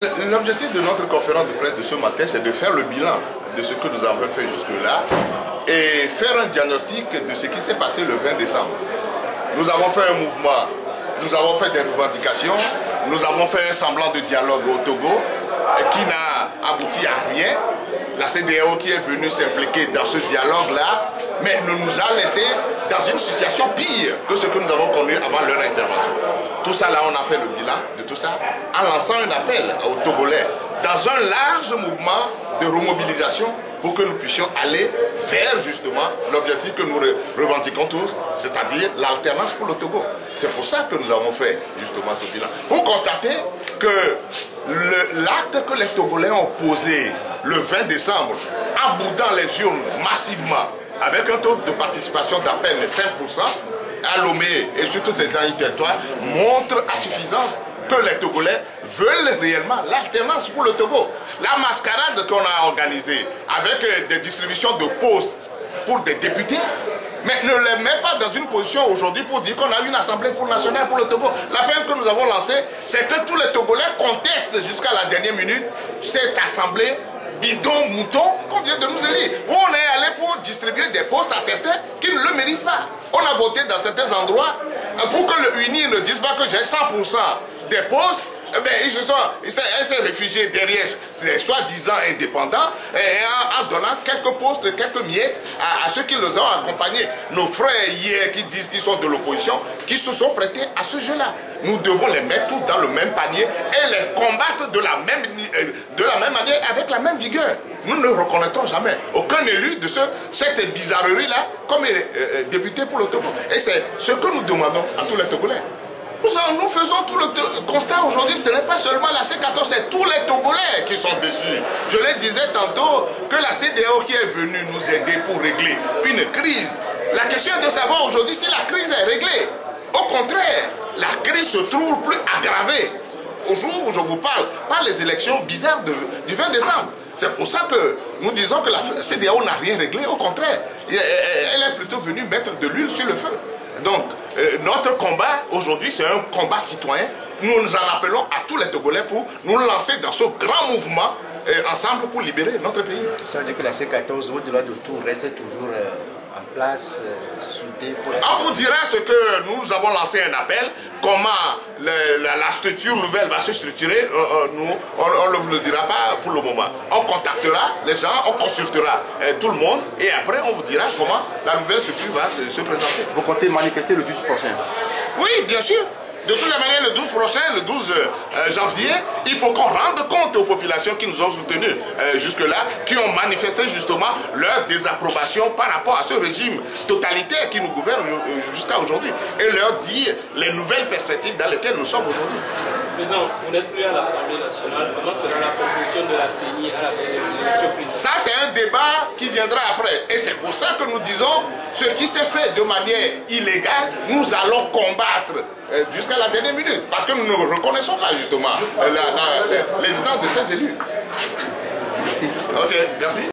L'objectif de notre conférence de presse de ce matin, c'est de faire le bilan de ce que nous avons fait jusque-là et faire un diagnostic de ce qui s'est passé le 20 décembre. Nous avons fait un mouvement, nous avons fait des revendications, nous avons fait un semblant de dialogue au Togo qui n'a abouti à rien. La CEDEAO qui est venue s'impliquer dans ce dialogue-là, mais nous a laissé dans une situation pire que ce que nous avons connu avant leur intervention. Tout ça, là, on a fait le bilan de tout ça en lançant un appel aux Togolais dans un large mouvement de remobilisation pour que nous puissions aller vers justement l'objectif que nous revendiquons tous, c'est-à-dire l'alternance pour le Togo. C'est pour ça que nous avons fait justement ce bilan. Pour constater que l'acte que les Togolais ont posé le 20 décembre, en boudant les urnes massivement, avec un taux de participation d'à peine 5%, à Lomé et sur toutes les grands territoires, montre à suffisance que les Togolais veulent réellement l'alternance pour le Togo. La mascarade qu'on a organisée avec des distributions de postes pour des députés, mais ne les met pas dans une position aujourd'hui pour dire qu'on a une assemblée nationale pour le Togo. L'appel que nous avons lancé, c'est que tous les Togolais contestent jusqu'à la dernière minute cette assemblée bidon, mouton qu'on vient de nous élire. Où on est allé pour distribuer des postes à certains qui ne le méritent pas. On a voté dans certains endroits pour que le UNI ne dise pas que j'ai 100% des postes. Eh bien, il s'est réfugié derrière les soi-disant indépendants et en donnant quelques postes, quelques miettes à ceux qui les ont accompagnés. Nos frères hier qui disent qu'ils sont de l'opposition, qui se sont prêtés à ce jeu-là. Nous devons les mettre tous dans le même panier et les combattre de la même manière, avec la même vigueur. Nous ne reconnaîtrons jamais aucun élu de cette bizarrerie-là comme député pour le Togo. Et c'est ce que nous demandons à tous les Togolais. Nous faisons tout le constat aujourd'hui, ce n'est pas seulement la C14, c'est tous les Togolais qui sont déçus. Je le disais tantôt que la CEDEAO qui est venue nous aider pour régler une crise. La question est de savoir aujourd'hui si la crise est réglée. Au contraire, la crise se trouve plus aggravée au jour où je vous parle, par les élections bizarres du 20 décembre. C'est pour ça que nous disons que la CEDEAO n'a rien réglé, au contraire. Elle est plutôt venue mettre de l'huile sur le feu. Donc, notre combat aujourd'hui, c'est un combat citoyen. Nous nous en appelons à tous les Togolais pour nous lancer dans ce grand mouvement ensemble pour libérer notre pays. Ça veut dire que la C14, au-delà de tout, reste toujours en place, soudée pour la... On vous dira ce que nous avons lancé un appel, comment la structure nouvelle va se structurer, on ne vous le dira pas pour le moment. On contactera les gens, on consultera tout le monde et après on vous dira comment la nouvelle structure va se présenter. Vous comptez manifester le 12 prochain? Oui, bien sûr. De toutes les manières, le 12 prochain, le 12 janvier, il faut qu'on rende compte aux populations qui nous ont soutenus jusque-là, qui ont manifesté justement leur désapprobation par rapport à ce régime totalitaire qui nous gouverne jusqu'à aujourd'hui, et leur dire les nouvelles perspectives dans lesquelles nous sommes aujourd'hui. Président, vous n'êtes plus à l'Assemblée nationale, comment sera la composition de la CENI à la élection présidentielle? Ça, c'est un débat qui viendra après. Et c'est pour ça que nous disons, ce qui s'est fait de manière illégale, nous allons combattre jusqu'à la dernière minute. Parce que nous ne reconnaissons pas justement l'existence de ces élus. Merci. Ok, merci.